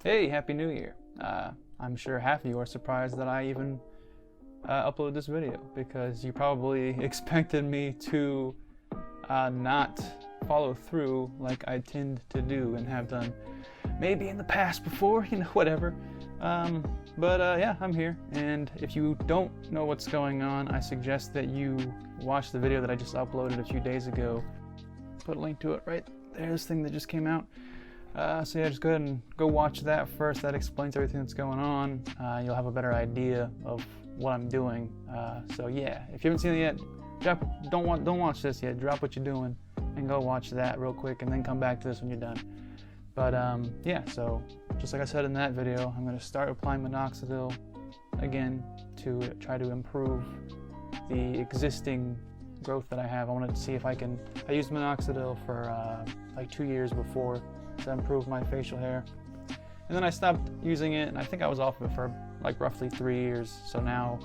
Hey, Happy New Year. I'm sure half of you are surprised that I even uploaded this video because you probably expected me to not follow through like I tend to do and have done maybe in the past before, whatever. Yeah, I'm here, and if you don't know what's going on, I suggest that you watch the video that I just uploaded a few days ago. Put a link to it right there, this thing that just came out. So yeah, just go ahead and go watch that first. That explains everything that's going on. You'll have a better idea of what I'm doing. So yeah, if you haven't seen it yet, don't watch this yet. Drop what you're doing and go watch that real quick, and then come back to this when you're done. But yeah, so just like I said in that video, I'm going to start applying minoxidil again to try to improve the existing growth that I have. I wanted to see if I used minoxidil for like 2 years before to improve my facial hair, and then I stopped using it, and I think I was off of it for like roughly 3 years. So now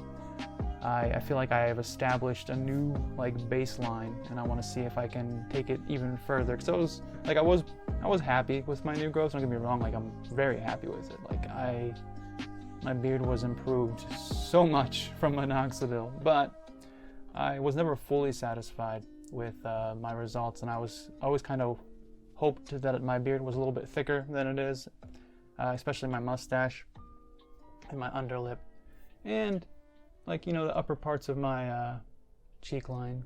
I feel like I have established a new like baseline, and I want to see if I can take it even further, because I was happy with my new growth. Don't get me wrong, like I'm very happy with it. Like my beard was improved so much from minoxidil, but I was never fully satisfied with my results, and I always kind of hoped that my beard was a little bit thicker than it is, especially my mustache and my underlip, and like, the upper parts of my cheek line.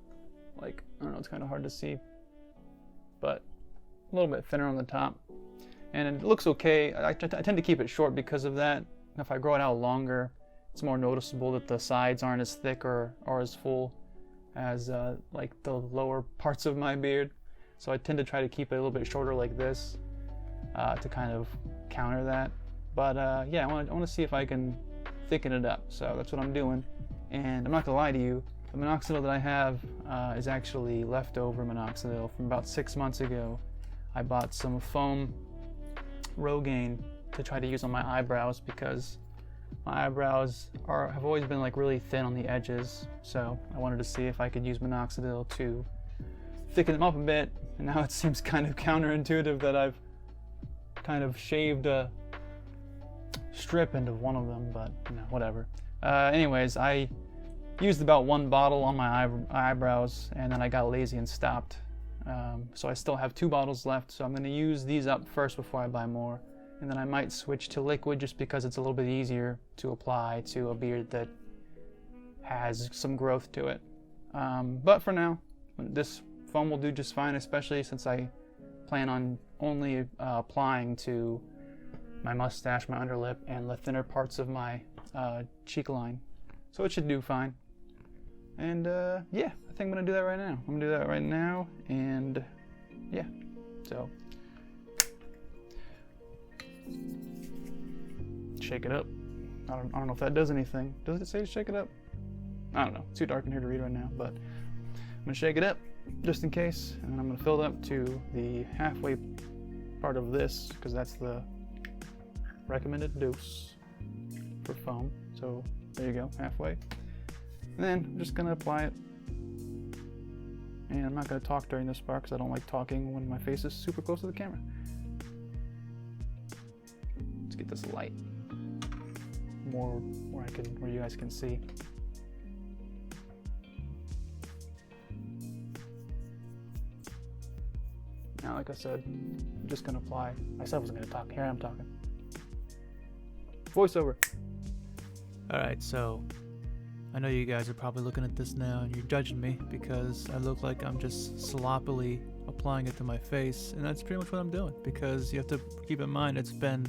Like, I don't know, it's kind of hard to see, but a little bit thinner on the top, and it looks okay. I tend to keep it short because of that. If I grow it out longer, it's more noticeable that the sides aren't as thick or as full as like the lower parts of my beard. So I tend to try to keep it a little bit shorter like this to kind of counter that. But yeah, I want to see if I can thicken it up. So that's what I'm doing. And I'm not gonna lie to you, the minoxidil that I have is actually leftover minoxidil from about 6 months ago. I bought some foam Rogaine to try to use on my eyebrows because my eyebrows have always been like really thin on the edges. So I wanted to see if I could use minoxidil to thicken them up a bit. And now it seems kind of counterintuitive that I've kind of shaved a strip into one of them, but whatever. Anyways, I used about 1 bottle on my eyebrows, and then I got lazy and stopped. So I still have 2 bottles left, so I'm going to use these up first before I buy more. And then I might switch to liquid just because it's a little bit easier to apply to a beard that has some growth to it. But for now, this foam will do just fine, especially since I plan on only applying to my mustache, my underlip, and the thinner parts of my cheek line. So it should do fine. And yeah, I think I'm gonna do that right now. I'm gonna do that right now, and yeah, so shake it up. I don't know if that does anything. Does it say to shake it up? I don't know. It's too dark in here to read right now, but I'm gonna shake it up just in case, and I'm gonna fill it up to the halfway part of this, because that's the recommended dose for foam. So there you go, halfway. And then I'm just gonna apply it, and I'm not gonna talk during this part because I don't like talking when my face is super close to the camera. Let's get this light more where you guys can see. Now, like I said, I'm just gonna apply. I said I wasn't gonna talk. Here I am talking. Voiceover. Alright, so I know you guys are probably looking at this now and you're judging me because I look like I'm just sloppily applying it to my face, and that's pretty much what I'm doing, because you have to keep in mind it's been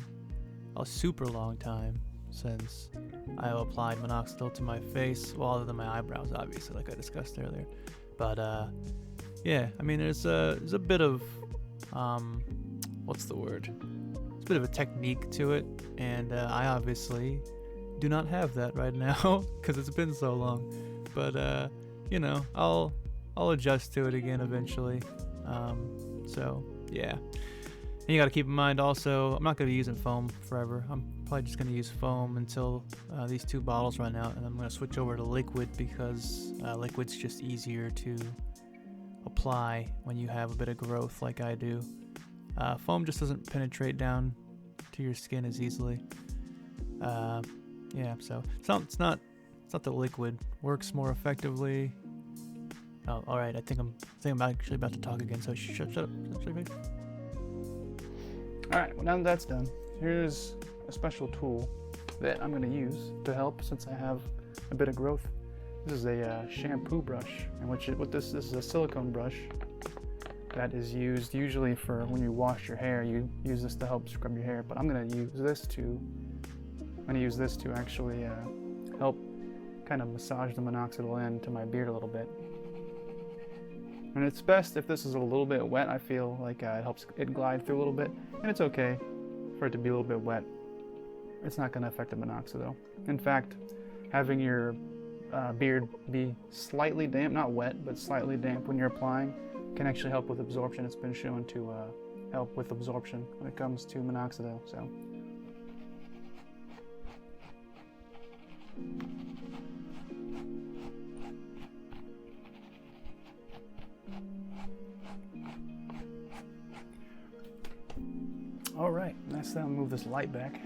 a super long time since I applied minoxidil to my face, well, other than my eyebrows, obviously, like I discussed earlier. But yeah, I mean, there's a bit of what's the word? It's a bit of a technique to it, and I obviously do not have that right now because it's been so long. But I'll adjust to it again eventually. So yeah, and you got to keep in mind also, I'm not going to be using foam forever. I'm probably just going to use foam until these 2 bottles run out, and I'm going to switch over to liquid because liquid's just easier to apply when you have a bit of growth like I do. Foam just doesn't penetrate down to your skin as easily. Yeah, so it's not the liquid works more effectively. Oh, all right. I think I'm actually about to talk again. So shut up. All right. Well, now that that's done, here's a special tool that I'm going to use to help since I have a bit of growth. This is a shampoo brush, and this is a silicone brush that is used usually for when you wash your hair. You use this to help scrub your hair, but I'm going to use this to actually help kind of massage the minoxidil into my beard a little bit. And it's best if this is a little bit wet. I feel like it helps it glide through a little bit, and it's okay for it to be a little bit wet. It's not going to affect the minoxidil. In fact, having your beard be slightly damp, not wet, but slightly damp when you're applying, can actually help with absorption. It's been shown to help with absorption when it comes to minoxidil. So. All right, next time I'll move this light back.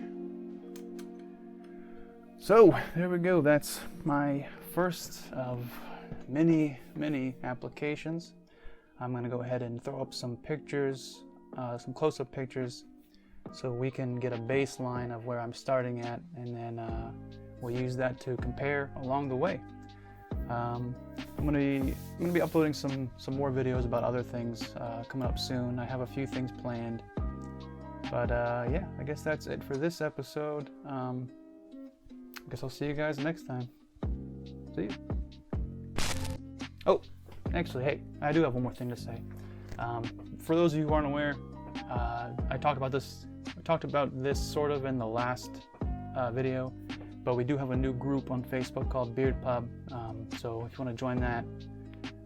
So there we go. That's my first of many applications. I'm gonna go ahead and throw up some pictures, some close-up pictures, so we can get a baseline of where I'm starting at, and then we'll use that to compare along the way. I'm gonna be uploading some more videos about other things coming up soon. I have a few things planned. But yeah, I guess that's it for this episode. I guess I'll see you guys next time. See you. Oh, actually, hey, I do have one more thing to say. For those of you who aren't aware, I talked about this sort of in the last video, but we do have a new group on Facebook called Beard Pub. So if you want to join that,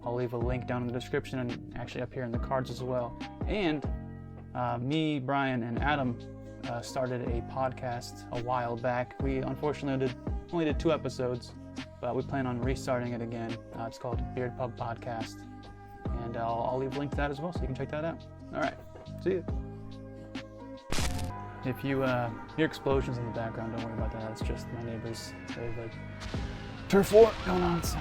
I'll leave a link down in the description and actually up here in the cards as well. And me, Brian, and Adam started a podcast a while back. We unfortunately only did 2 episodes, but we plan on restarting it again. It's called Beard Pub Podcast, and I'll leave a link to that as well, so you can check that out. All right, see you. If you hear explosions in the background, don't worry about that. It's just my neighbors. They have like turf war going on. So.